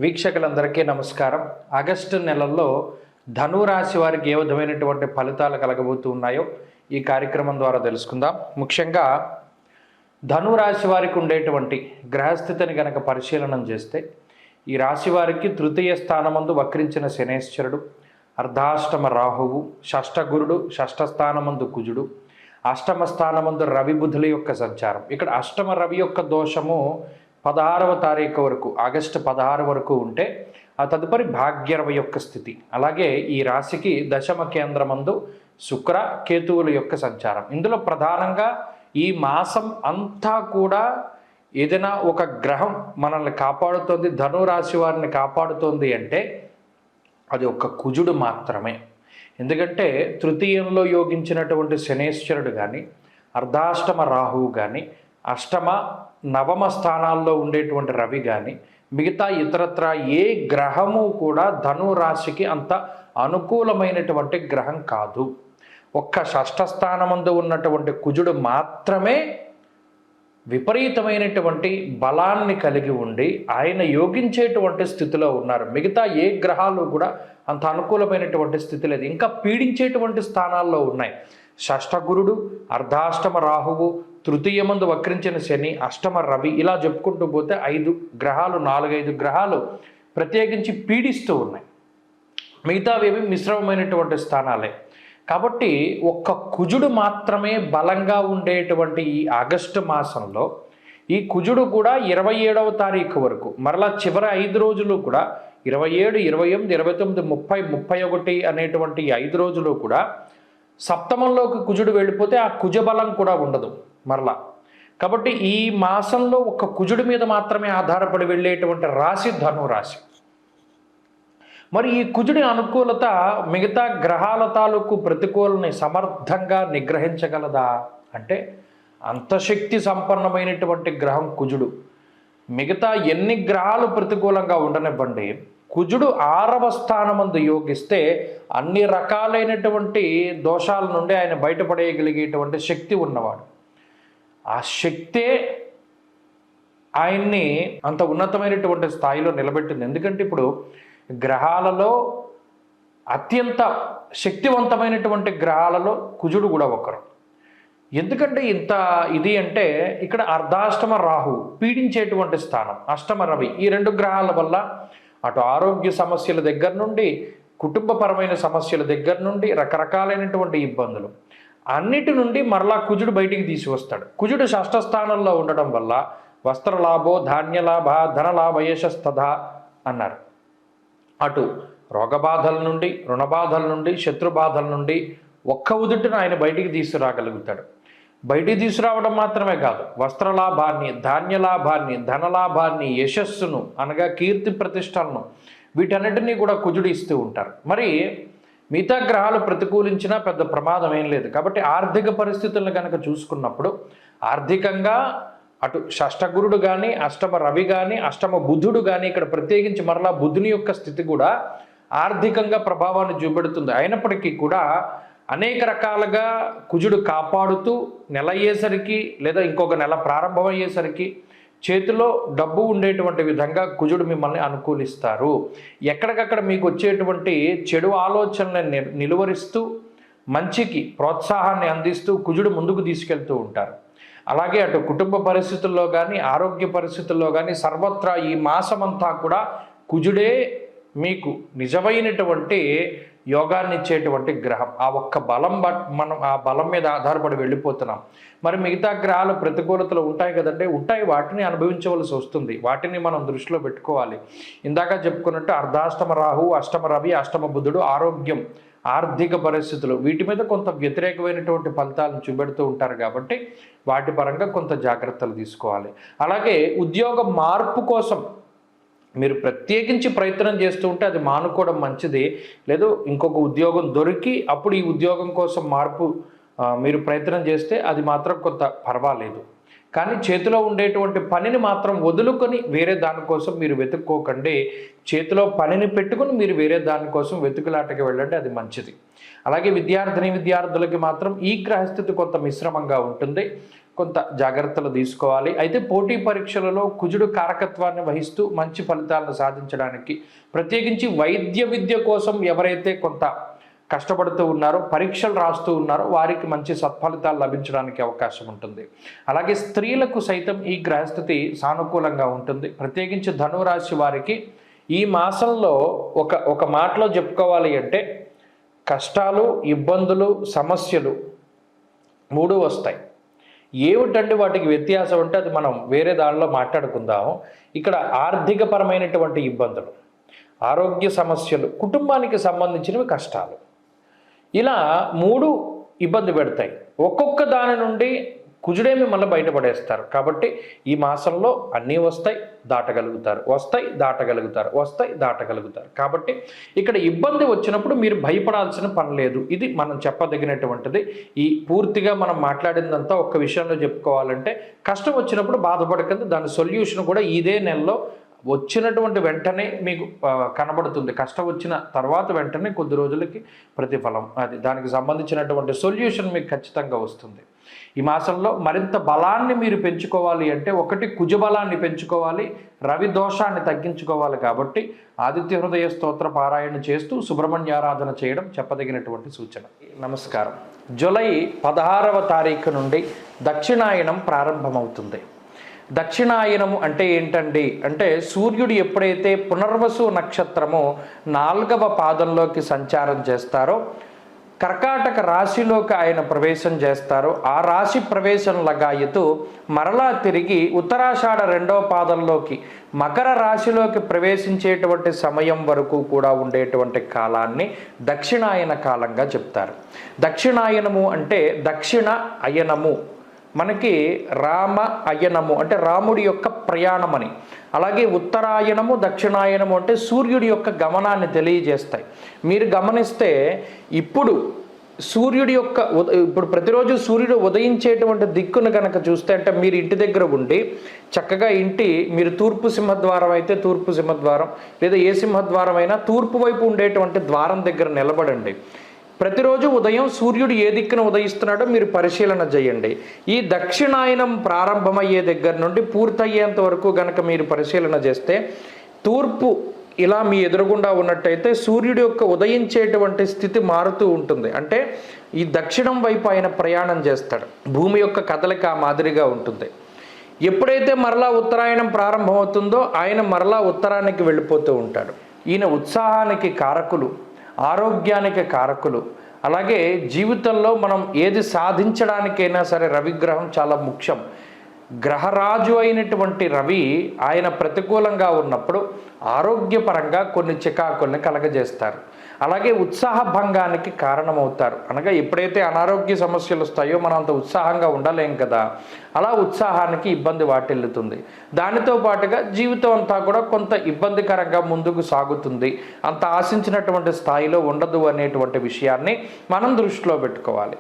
వీక్షకులందరికీ నమస్కారం. ఆగస్టు నెలలో ధనురాశి వారికి ఏ విధమైనటువంటి ఫలితాలు కలగబోతూ ఉన్నాయో ఈ కార్యక్రమం ద్వారా తెలుసుకుందాం. ముఖ్యంగా ధనురాశి వారికి ఉండేటువంటి గ్రహస్థితిని కనుక పరిశీలనం చేస్తే ఈ రాశి వారికి తృతీయ స్థానమందు వక్రించిన శనేశ్వరుడు, అర్ధాష్టమ రాహువు, షష్ఠగురుడు, షష్ఠ స్థానమందు కుజుడు, అష్టమ స్థానమందు రవి బుధుల యొక్క సంచారం. ఇక్కడ అష్టమ రవి యొక్క దోషము 16వ తారీఖు వరకు, ఆగస్టు 16 వరకు ఉంటే ఆ తదుపరి భాగ్యరవి యొక్క స్థితి. అలాగే ఈ రాశికి దశమ కేంద్రమందు శుక్ర కేతువుల యొక్క సంచారం. ఇందులో ప్రధానంగా ఈ మాసం అంతా కూడా ఏదైనా ఒక గ్రహం మనల్ని కాపాడుతోంది, ధనురాశి వారిని కాపాడుతోంది అంటే అది ఒక కుజుడు మాత్రమే. ఎందుకంటే తృతీయంలో యోగించినటువంటి శనేశ్వరుడు కానీ, అర్ధాష్టమ రాహువు కానీ, అష్టమ నవమ స్థానాల్లో ఉండేటువంటి రవి కానీ, మిగతా ఇతరత్ర ఏ గ్రహము కూడా ధనురాశికి అంత అనుకూలమైనటువంటి గ్రహం కాదు. ఒక్క షష్ఠ స్థానమందు ఉన్నటువంటి కుజుడు మాత్రమే విపరీతమైనటువంటి బలాన్ని కలిగి ఉండి ఆయన యోగించేటువంటి స్థితిలో ఉన్నారు. మిగతా ఏ గ్రహాలు కూడా అంత అనుకూలమైనటువంటి స్థితి లేదు, ఇంకా పీడించేటువంటి స్థానాల్లో ఉన్నాయి. షష్ఠగురుడు, అర్ధాష్టమ రాహువు, తృతీయమందు వక్రించిన శని, అష్టమ రవి, ఇలా చెప్పుకుంటూ పోతే 4-5 గ్రహాలు ప్రత్యేకించి పీడిస్తూ ఉన్నాయి. మిగతావేవి మిశ్రమమైనటువంటి స్థానాలే. కాబట్టి ఒక్క కుజుడు మాత్రమే బలంగా ఉండేటువంటి ఈ ఆగస్టు మాసంలో ఈ కుజుడు కూడా 27వ తారీఖు వరకు, మరలా చివరి 5 రోజులు కూడా 27, 28, 29, 30, 31 అనేటువంటి ఈ 5 రోజులు కూడా సప్తమంలోకి కుజుడు వెళ్ళిపోతే ఆ కుజబలం కూడా ఉండదు మరలా. కాబట్టి ఈ మాసంలో ఒక కుజుడి మీద మాత్రమే ఆధారపడి వెళ్ళేటువంటి రాశి ధనురాశి. మరి ఈ కుజుడి అనుకూలత మిగతా గ్రహాల తాలూకు ప్రతికూలని సమర్థంగా నిగ్రహించగలదా అంటే అంత శక్తి సంపన్నమైనటువంటి గ్రహం కుజుడు. మిగతా ఎన్ని గ్రహాలు ప్రతికూలంగా ఉండనివ్వండి, కుజుడు 6వ స్థానమందు యోగిస్తే అన్ని రకాలైనటువంటి దోషాల నుండి ఆయన బయటపడేయగలిగేటువంటి శక్తి ఉన్నవాడు. ఆ శక్తే ఆయన్ని అంత ఉన్నతమైనటువంటి స్థాయిలో నిలబెట్టింది. ఎందుకంటే ఇప్పుడు గ్రహాలలో అత్యంత శక్తివంతమైనటువంటి గ్రహాలలో కుజుడు కూడా ఒకరు. ఎందుకంటే ఇంత ఇది అంటే ఇక్కడ అర్ధాష్టమ రాహు పీడించేటువంటి స్థానం, అష్టమ రవి, ఈ 2 గ్రహాల వల్ల అటు ఆరోగ్య సమస్యల దగ్గర నుండి, కుటుంబపరమైన సమస్యల దగ్గర నుండి, రకరకాలైనటువంటి ఇబ్బందులు అన్నిటి నుండి మరలా కుజుడు బయటికి తీసుకొస్తాడు. కుజుడు షష్ఠ స్థానంలో ఉండడం వల్ల వస్త్రలాభో, ధాన్యలాభ, ధనలాభ యశస్తథ అన్నారు. అటు రోగబాధల నుండి, రుణబాధల నుండి, శత్రుబాధల నుండి ఒక్క ఉదుటిన ఆయన బయటికి తీసుకురాగలుగుతాడు. బయటికి తీసుకురావడం మాత్రమే కాదు, వస్త్రలాభాన్ని, ధాన్యలాభాన్ని, ధనలాభాన్ని, యశస్సును అనగా కీర్తి ప్రతిష్టలను, వీటన్నిటినీ కూడా కుజుడు ఇస్తూ ఉంటారు. మరి మిగతా గ్రహాలు ప్రతికూలించినా పెద్ద ప్రమాదం ఏం లేదు. కాబట్టి ఆర్థిక పరిస్థితులను కనుక చూసుకున్నప్పుడు ఆర్థికంగా అటు షష్ఠగురుడు కానీ, అష్టమ రవి కానీ, అష్టమ బుధుడు కానీ, ఇక్కడ ప్రత్యేకించి మరలా బుధుని యొక్క స్థితి కూడా ఆర్థికంగా ప్రభావాన్ని చూపెడుతుంది. అయినప్పటికీ కూడా అనేక రకాలుగా కుజుడు కాపాడుతూ నెల అయ్యేసరికి లేదా ఇంకొక నెల ప్రారంభమయ్యేసరికి చేతిలో డబ్బు ఉండేటువంటి విధంగా కుజుడు మిమ్మల్ని అనుకూలిస్తారు. ఎక్కడికక్కడ మీకు వచ్చేటువంటి చెడు ఆలోచనలను నిలువరిస్తూ మంచికి ప్రోత్సాహాన్ని అందిస్తూ కుజుడు ముందుకు తీసుకెళ్తూ ఉంటారు. అలాగే అటు కుటుంబ పరిస్థితుల్లో కానీ, ఆరోగ్య పరిస్థితుల్లో కానీ సర్వత్రా ఈ మాసమంతా కూడా కుజుడే మీకు నిజమైనటువంటి యోగాన్ని ఇచ్చేటువంటి గ్రహం. ఆ ఒక్క బలం మనం ఆ బలం మీద ఆధారపడి వెళ్ళిపోతున్నాం. మరి మిగతా గ్రహాలు ప్రతికూలతలు ఉంటాయి కదండి, ఉంటాయి, వాటిని అనుభవించవలసి వస్తుంది. వాటిని మనం దృష్టిలో పెట్టుకోవాలి. ఇందాక చెప్పుకున్నట్టు అర్ధాష్టమ రాహు, అష్టమ రవి, అష్టమ బుధుడు ఆరోగ్యం, ఆర్థిక పరిస్థితులు, వీటి మీద కొంత వ్యతిరేకమైనటువంటి ఫలితాలను చూపెడుతూ ఉంటారు. కాబట్టి వాటి పరంగా కొంత జాగ్రత్తలు తీసుకోవాలి. అలాగే ఉద్యోగ మార్పు కోసం మీరు ప్రత్యేకించి ప్రయత్నం చేస్తూ ఉంటే అది మానుకోవడం మంచిది. లేదు ఇంకొక ఉద్యోగం దొరికి అప్పుడు ఈ ఉద్యోగం కోసం మార్పు మీరు ప్రయత్నం చేస్తే అది మాత్రం కొంత పర్వాలేదు. కానీ చేతిలో ఉండేటువంటి పనిని మాత్రం వదులుకొని వేరే దానికోసం మీరు వెతుక్కోకండి. చేతిలో పనిని పెట్టుకుని మీరు వేరే దానికోసం వెతుకులాటకి వెళ్ళండి, అది మంచిది. అలాగే విద్యార్థిని విద్యార్థులకి మాత్రం ఈ గ్రహస్థితి కొంత మిశ్రమంగా ఉంటుంది. కొంత జాగ్రత్తలు తీసుకోవాలి. అయితే పోటీ పరీక్షలలో కుజుడు కారకత్వాన్ని వహిస్తూ మంచి ఫలితాలను సాధించడానికి, ప్రత్యేకించి వైద్య విద్య కోసం ఎవరైతే కొంత కష్టపడుతూ ఉన్నారో, పరీక్షలు రాస్తూ ఉన్నారో వారికి మంచి సత్ఫలితాలు లభించడానికి అవకాశం ఉంటుంది. అలాగే స్త్రీలకు సైతం ఈ గ్రహస్థితి సానుకూలంగా ఉంటుంది. ప్రత్యేకించి ధనురాశి వారికి ఈ మాసంలో ఒక మాటలో చెప్పుకోవాలి అంటే కష్టాలు, ఇబ్బందులు, సమస్యలు 3 వస్తాయి. ఏమిటంటే వాటికి వ్యత్యాసం అంటే అది మనం వేరే దానిలో మాట్లాడుకుందాము. ఇక్కడ ఆర్థికపరమైనటువంటి ఇబ్బందులు, ఆరోగ్య సమస్యలు, కుటుంబానికి సంబంధించినవి కష్టాలు, ఇలా 3 ఇబ్బంది పెడతాయి. ఒక్కొక్క దాని నుండి కుజుడే మిమ్మల్ని బయటపడేస్తారు. కాబట్టి ఈ మాసంలో అన్నీ వస్తాయి, దాటగలుగుతారు, వస్తాయి, దాటగలుగుతారు, వస్తాయి, దాటగలుగుతారు. కాబట్టి ఇక్కడ ఇబ్బంది వచ్చినప్పుడు మీరు భయపడాల్సిన పని లేదు. ఇది మనం చెప్పదగినటువంటిది. ఈ పూర్తిగా మనం మాట్లాడిందంతా ఒక్క విషయంలో చెప్పుకోవాలంటే, కష్టం వచ్చినప్పుడు బాధపడకండి, దాని సొల్యూషన్ కూడా ఇదే నెలలో వచ్చినటువంటి వెంటనే మీకు కనబడుతుంది. కష్టం వచ్చిన తర్వాత వెంటనే కొద్ది రోజులకి ప్రతిఫలం, అది దానికి సంబంధించినటువంటి సొల్యూషన్ మీకు ఖచ్చితంగా వస్తుంది. ఈ మాసంలో మరింత బలాన్ని మీరు పెంచుకోవాలి అంటే, ఒకటి కుజ బలాన్ని పెంచుకోవాలి, రవి దోషాన్ని తగ్గించుకోవాలి. కాబట్టి ఆదిత్య హృదయ స్తోత్ర పారాయణ చేస్తూ సుబ్రహ్మణ్యారాధన చేయడం చెప్పదగినటువంటి సూచన. నమస్కారం. జూలై 16వ తారీఖు నుండి దక్షిణాయనం ప్రారంభమవుతుంది. దక్షిణాయనము అంటే ఏంటండి అంటే, సూర్యుడు ఎప్పుడైతే పునర్వసు నక్షత్రము 4వ పాదంలోకి సంచారం చేస్తారో, కర్కాటక రాశిలోకి ఆయన ప్రవేశం చేస్తారో, ఆ రాశి ప్రవేశం లగాయతూ మరలా తిరిగి ఉత్తరాషాఢ 2వ పాదంలోకి మకర రాశిలోకి ప్రవేశించేటువంటి సమయం వరకు కూడా ఉండేటువంటి కాలాన్ని దక్షిణాయన కాలంగా చెప్తారు. దక్షిణాయనము అంటే దక్షిణ అయనము, మనకి రామ అయనము అంటే రాముడి యొక్క ప్రయాణమని, అలాగే ఉత్తరాయణము, దక్షిణాయనము అంటే సూర్యుడి యొక్క గమనాన్ని తెలియజేస్తాయి. మీరు గమనిస్తే ఇప్పుడు సూర్యుడి యొక్క ఇప్పుడు ప్రతిరోజు సూర్యుడు ఉదయించేటువంటి దిక్కును కనుక చూస్తే, అంటే మీరు ఇంటి దగ్గర ఉండి చక్కగా మీరు తూర్పు సింహద్వారం అయితే తూర్పు సింహద్వారం, లేదా ఏ సింహద్వారం అయినా తూర్పు వైపు ఉండేటువంటి ద్వారం దగ్గర నిలబడండి. ప్రతిరోజు ఉదయం సూర్యుడు ఏ దిక్కున ఉదయిస్తున్నాడో మీరు పరిశీలన చేయండి. ఈ దక్షిణాయనం ప్రారంభమయ్యే దగ్గర నుండి పూర్తయ్యేంత వరకు గనక మీరు పరిశీలన చేస్తే, తూర్పు ఇలా మీ ఎదురుగుండా ఉన్నట్టయితే సూర్యుడి యొక్క ఉదయించేటువంటి స్థితి మారుతూ ఉంటుంది. అంటే ఈ దక్షిణం వైపు ఆయన ప్రయాణం చేస్తాడు. భూమి యొక్క కదలిక మాదిరిగా ఉంటుంది. ఎప్పుడైతే మరలా ఉత్తరాయణం ప్రారంభమవుతుందో ఆయన మరలా ఉత్తరానికి వెళ్ళిపోతూ ఉంటాడు. ఈయన ఉత్సాహానికి కారకులు, ఆరోగ్యానికి కారకులు. అలాగే జీవితంలో మనం ఏది సాధించడానికైనా సరే రవిగ్రహం చాలా ముఖ్యం. గ్రహరాజు అయినటువంటి రవి ఆయన ప్రతికూలంగా ఉన్నప్పుడు ఆరోగ్యపరంగా కొన్ని చికాకుల్ని కలగజేస్తారు. అలాగే ఉత్సాహ భంగానికి కారణమవుతారు. అనగా ఎప్పుడైతే అనారోగ్య సమస్యలు వస్తాయో మనం అంత ఉత్సాహంగా ఉండలేం కదా, అలా ఉత్సాహానికి ఇబ్బంది వాటిల్లుతుంది. దానితో పాటుగా జీవితం అంతా కూడా కొంత ఇబ్బందికరంగా ముందుకు సాగుతుంది, అంత ఆశించినటువంటి స్థాయిలో ఉండదు అనేటువంటి విషయాన్ని మనం దృష్టిలో పెట్టుకోవాలి.